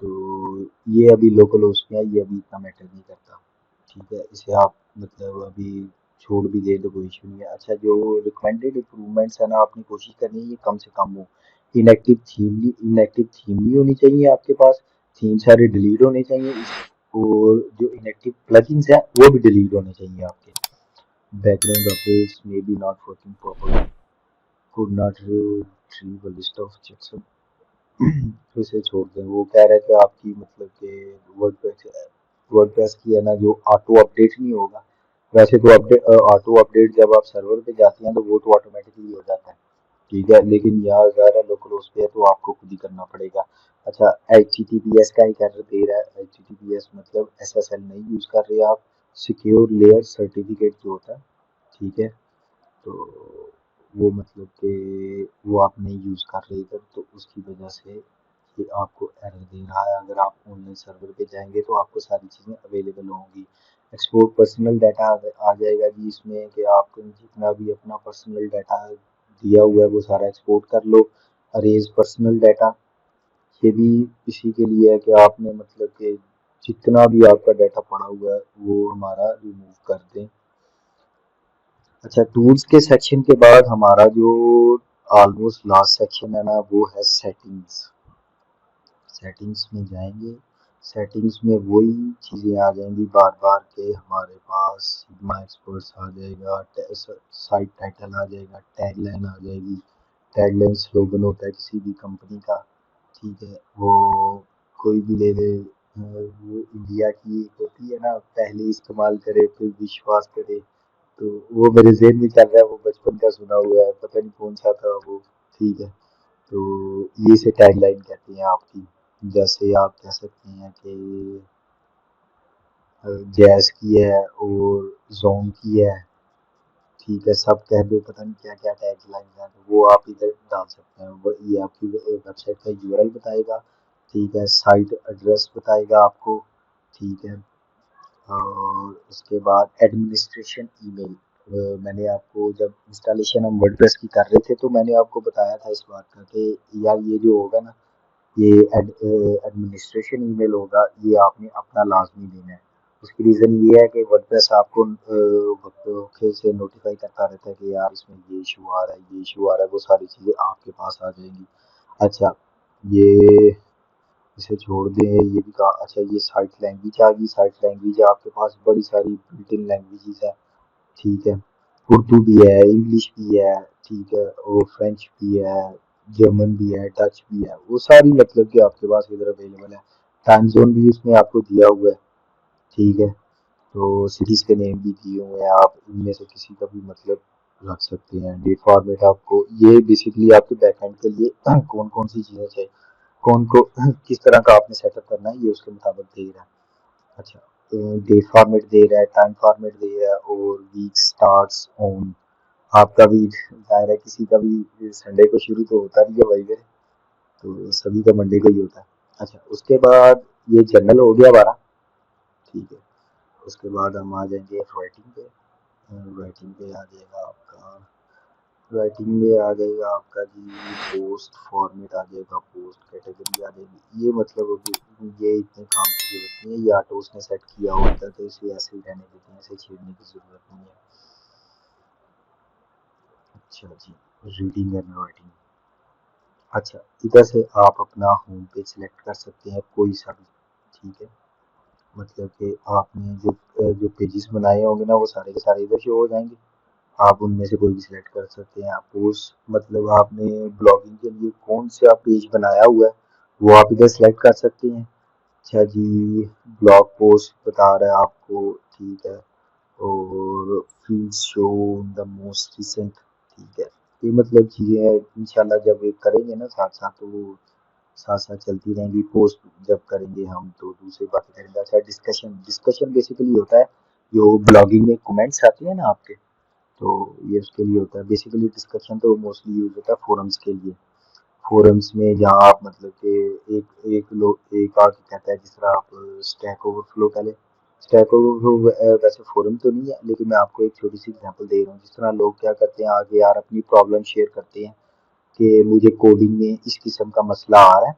तो ये अभी लोकल होस्ट में है, ये अभी इतना मैटर नहीं करता, ठीक है। इसे आप मतलब अभी छोड़ भी दे तो कोई इशू नहीं है। अच्छा, जो रिकमेंडेड इम्प्रूवमेंट्स है ना, आपने कोशिश करनी है ये कम से कम हो। इनएक्टिव थीम नहीं होनी चाहिए आपके पास, थीम सारे डिलीट होने चाहिए और जो इनएक्टिव प्लगइन्स हैं वो भी डिलीट होने चाहिए आपके। Background updates may be not working properly, could not retrieve a list of checks, तो इसे छोड़ दें। वो कह रहे थे आपकी मतलब कि वर्डप्रेस की है ना जो ऑटो अपडेट नहीं होगा, वैसे तो अपडेट ऑटो अपडेट जब आप सर्वर पे जाते हैं तो वो तो ऑटोमेटिकली हो जाता है, ठीक है। लेकिन यहाँ ज़्यादा लोकल होस्ट पे है तो आपको खुद ही करना पड़ेगा। अच्छा, HTTPS का एक एरर दे रहा है, HTTPS मतलब SSL नहीं यूज़ कर रहे आप, सिक्योर लेयर सर्टिफिकेट जो होता है, ठीक है। तो वो मतलब कि वो आप नहीं यूज़ कर रहे इधर, तो उसकी वजह से ये आपको एरर दे रहा है। अगर आप ऑनलाइन सर्वर पे जाएंगे तो आपको सारी चीज़ें अवेलेबल होंगी। एक्सपोर्ट पर्सनल डाटा आ जाएगा जी इसमें, कि आपको जितना भी अपना पर्सनल डाटा दिया हुआ है वो सारा एक्सपोर्ट कर लो। अरेज पर्सनल डाटा, ये भी इसी के लिए है कि आपने मतलब कि जितना भी आपका डाटा पड़ा हुआ है वो हमारा रिमूव कर दें। अच्छा, टूल्स के सेक्शन के बाद हमारा जो ऑलमोस्ट लास्ट सेक्शन है ना वो है सेटिंग्स। सेटिंग्स में जाएंगे, सेटिंग्स में वही चीज़ें आ जाएंगी बार बार के हमारे पास सिग्मा एक्सपर्ट्स आ जाएगा, साइट टाइटल आ जाएगा, टैगलाइन आ जाएगी। टैगलाइन स्लोगन होता है किसी भी कंपनी का, ठीक है। वो कोई भी ले ले, वो इंडिया की एक होती है ना, पहले इस्तेमाल करे फिर विश्वास करे, तो वो मेरे ज़हन में चल रहा है, वो बचपन का सुना हुआ है, पता नहीं कौन सा था वो। ठीक है, तो ये से टैगलाइन कहते हैं आपकी। जैसे आप कह सकते हैं कि जैज़ की है और ज़ोन की है। ठीक है, सब कह दो, पता नहीं क्या क्या टैगलाइन है, तो वो आप इधर डाल सकते हैं। वो ये आपकी वेबसाइट का यूआरएल बताएगा। ठीक है, साइट एड्रेस बताएगा आपको। ठीक है, और उसके बाद एडमिनिस्ट्रेशन ईमेल। मैंने आपको जब इंस्टॉलेशन हम वर्डप्रेस की कर रहे थे तो मैंने आपको बताया था इस बात का कि यार ये जो होगा ना, ये एडमिनिस्ट्रेशन ईमेल होगा, ये आपने अपना लाजमी देना है। उसकी रीज़न ये है कि वर्डप्रेस आपको वक्त से नोटिफाई करता रहता है कि यार इसमें ये इशू आ रहा है, ये इशू आ रहा है, वो सारी चीज़ें आपके पास आ जाएंगी। अच्छा, ये इसे छोड़ दें, ये भी कहा। अच्छा, ये साइट लैंग्वेज आ गई। साइट लैंग्वेज आपके पास बड़ी सारी बिल्ट इन लैंग्वेजेस है। ठीक है, उर्दू भी है, इंग्लिश भी है। ठीक है, और फ्रेंच भी है, जर्मन भी है, डच भी है, वो सारी मतलब कि आपके पास इधर अवेलेबल है। टाइम जोन भी इसमें आपको दिया हुआ है। ठीक है, तो सिटीज के नेम भी दिए हुए हैं, आप इनमें से किसी का भी मतलब रख सकते हैं। डेट फॉर्मेट आपको ये बेसिकली आपके बैकएंड के लिए कौन कौन सी चीज़ें चाहिए, कौन को किस तरह का आपने सेटअप करना है, ये उसके मुताबिक दे रहा है। अच्छा, डेट फॉर्मेट दे रहा है, टाइम फॉर्मेट दे रहा है, और वीक स्टार्ट्स ऑन। आपका भी जाहिर है, किसी का भी संडे को शुरू तो होता नहीं है भाई मेरे, तो सभी का मंडे को ही होता है। अच्छा, उसके बाद ये जनरल हो गया हमारा। ठीक है, उसके बाद हम आ जाएंगे राइटिंग पे। राइटिंग पे आ जाएगा आपका, राइटिंग में आ जाएगा आपका जी पोस्ट फॉर्मेट आ जाएगा, पोस्ट कैटेगरी आ जाएगी। ये मतलब ये इतने काम की जरूरत नहीं है, ये ऑटो उसने सेट किया हुआ था, तो इसे ऐसे ही रहने देते हैं, इसे छेड़ने की जरूरत नहीं है। अच्छा जी, रीडिंग एंड राइटिंग। अच्छा, इधर से आप अपना होम पेज सेलेक्ट कर सकते हैं कोई सा भी। ठीक है, मतलब कि आपने जो पेजेस बनाए होंगे ना, वो सारे के सारे इधर शो हो जाएंगे। आप उनमें से कोई भी सिलेक्ट कर सकते हैं। आप पोस्ट मतलब आपने ब्लॉगिंग के लिए कौन सा पेज बनाया हुआ है, वो आप इधर सेलेक्ट कर सकते हैं। अच्छा जी, ब्लॉग पोस्ट बता रहा है आपको। ठीक है, और field show the most recent. ठीक है, ये मतलब चीज़ें हैं, इंशाल्लाह जब ये करेंगे ना साथ साथ, तो वो साथ साथ चलती रहेंगी। पोस्ट जब करेंगे हम तो दूसरी बातें करेंगे। अच्छा, डिस्कशन। डिस्कशन बेसिकली होता है जो ब्लॉगिंग में कमेंट्स आते हैं ना आपके, तो ये उसके लिए होता है। बेसिकली डिस्कशन तो मोस्टली यूज होता है फोरम्स के लिए। फोरम्स में जहाँ आप मतलब कि एक एक लोग एक आके कहता है, जिस तरह आप स्टैक ओवरफ्लो कह लें। स्टैक ओवरफ्लो वैसे फोरम तो नहीं है, लेकिन मैं आपको एक छोटी सी एग्जांपल दे रहा हूँ। जिस तरह लोग क्या करते हैं, आगे यार अपनी प्रॉब्लम शेयर करते हैं कि मुझे कोडिंग में इस किस्म का मसला आ रहा है।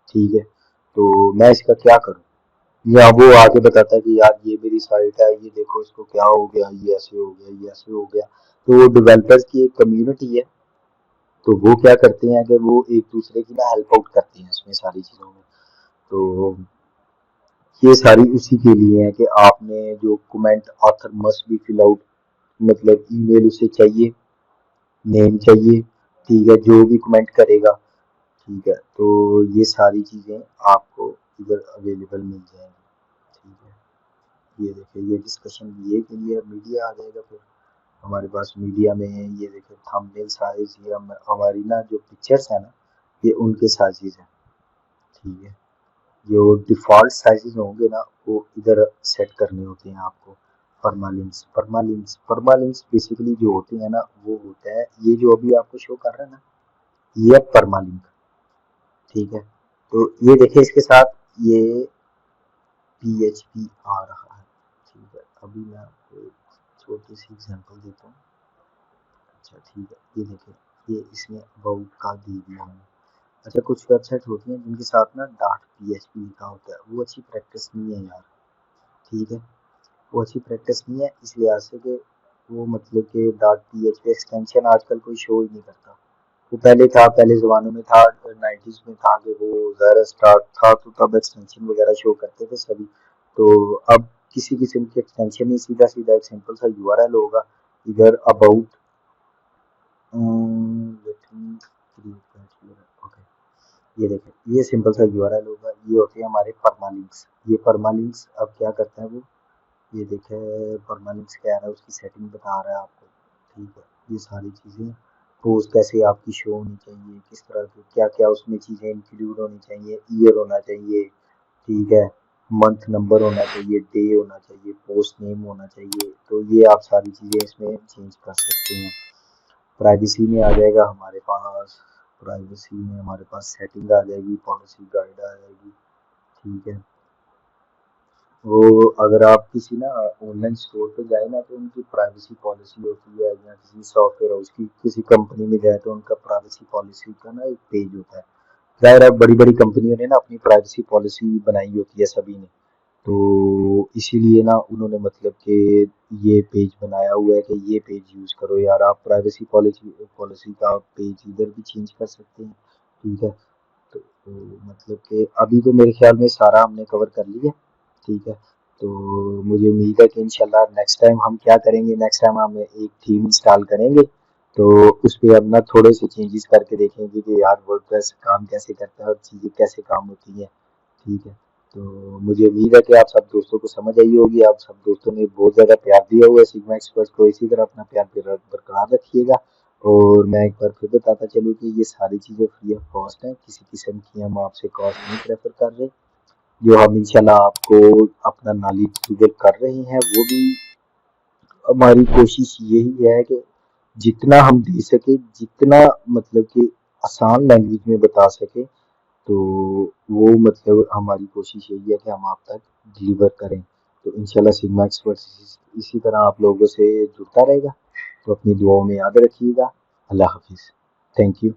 ठीक है, तो मैं इसका क्या करूँ, या वो आगे बताता है कि यार ये मेरी साइट है, ये देखो इसको क्या हो गया, ये ऐसे हो गया, ये ऐसे हो गया। तो वो डेवलपर्स की एक कम्युनिटी है, तो वो क्या करते हैं कि वो एक दूसरे की ना हेल्प आउट करते हैं इसमें सारी चीज़ों में। तो ये सारी उसी के लिए है कि आपने जो comment author must be fill out, मतलब ईमेल उसे चाहिए, नेम चाहिए। ठीक है, जो भी कमेंट करेगा। ठीक है, तो ये सारी चीज़ें आपको इधर अवेलेबल मिल जाएंगी। ठीक है, ये देखिए, ये डिस्कशन ये के लिए मीडिया आ जाएगा। फिर हमारे पास मीडिया में है, ये देखिए थंबनेल साइज, ये हमारी ना जो पिक्चर्स है ना, ये उनके साइजेस हैं। ठीक है, जो डिफ़ॉल्ट साइजेस होंगे ना, वो इधर सेट करने होते हैं आपको। परमालिंक्स। परमालिंक्स बेसिकली जो होते हैं ना, वो होता है ये जो अभी आपको शो कर रहा है ना, ये परमालिंक। ठीक है, तो ये देखिए इसके साथ ये PHP आ रहा है। ठीक है, अभी मैं आपको एक छोटी सी एग्जांपल देता हूँ। अच्छा ठीक है, ये देखिए, ये इसमें अबाउट का दे दिया है। अच्छा, कुछ वेबसाइट होती हैं जिनके साथ ना डॉट PHP लिखा होता है, वो अच्छी प्रैक्टिस नहीं है यार। ठीक है, वो अच्छी प्रैक्टिस नहीं है इस लिहाज से कि वो मतलब कि डॉट PHP एक्सटेंशन आजकल कोई शो ही नहीं करता। वो पहले था, पहले ज़माने में था, 90s में था कि वो ज़रा स्टार्ट था, तो तब एक्सटेंशन वगैरह शो करते थे सभी। तो अब किसी किस्म की एक्सटेंशन नहीं, सीधा सीधा एक सिंपल सा URL होगा। इधर अबाउट, ओके, ये देखें, ये सिंपल सा URL होगा। ये होते हैं हमारे परमालिंक्स। ये परमालिंक्स अब क्या करते हैं वो, ये देखें परमानेंट स्कैन है, उसकी सेटिंग बता रहा है आपको। ठीक है, ये सारी चीज़ें पोज कैसे आपकी शो होनी चाहिए, किस तरह की क्या क्या उसमें चीज़ें इंक्लूड होनी चाहिए, ईयर होना चाहिए, ठीक है, मंथ नंबर होना चाहिए, डे होना चाहिए, पोस्ट नेम होना चाहिए। तो ये आप सारी चीज़ें इसमें चेंज कर सकते हैं। प्राइवेसी में आ जाएगा हमारे पास, प्राइवेसी में हमारे पास सेटिंग आ जाएगी, पॉलिसी गाइड आ जाएगी। ठीक है, वो अगर आप किसी ना ऑनलाइन स्टोर पे जाए ना तो उनकी प्राइवेसी पॉलिसी होती है, या किसी सॉफ्टवेयर हाउस की किसी कंपनी में जाए तो उनका प्राइवेसी पॉलिसी का ना एक पेज होता है। जाहिर है बड़ी बड़ी कंपनियों ने ना अपनी प्राइवेसी पॉलिसी बनाई होती है सभी ने, तो इसीलिए ना उन्होंने मतलब कि ये पेज बनाया हुआ है कि ये पेज यूज करो यार। आप प्राइवेसी पॉलिसी पॉलिसी का पेज इधर भी चेंज कर सकते हैं। ठीक है, तो मतलब कि अभी तो मेरे ख्याल में सारा हमने कवर कर लिया। ठीक है, तो मुझे उम्मीद है कि इंशाल्लाह नेक्स्ट टाइम हम क्या करेंगे, नेक्स्ट टाइम हम एक थीम इंस्टॉल करेंगे, तो उस पे अब ना थोड़े से चेंजेस करके देखेंगे कि यार वर्डप्रेस काम कैसे करता है और चीज़ें कैसे काम होती हैं। ठीक है, तो मुझे उम्मीद है कि आप सब दोस्तों को समझ आई होगी। आप सब दोस्तों ने बहुत ज़्यादा प्यार दिया हुआ है सिग्मा एक्सपर्ट्स को, इसी तरह अपना प्यार बरकरार रखिएगा। और मैं एक बार फिर बताता चलूँ कि ये सारी चीज़ें फ्री ऑफ कॉस्ट हैं, किसी किस्म की हम आपसे कॉस्ट नहीं प्रेफर कर रहे। जो हम इंशाल्लाह आपको अपना नॉलेज डिवेल्प कर रहे हैं, वो भी हमारी कोशिश यही है कि जितना हम दे सके, जितना मतलब कि आसान लैंग्वेज में बता सके, तो वो मतलब हमारी कोशिश यही है कि हम आप तक डिलीवर करें। तो इंशाल्लाह सिग्मा एक्सपर्ट्स इसी तरह आप लोगों से जुड़ता रहेगा। तो अपनी दुआओं में याद रखिएगा। अल्लाह हाफिज़। Thank you.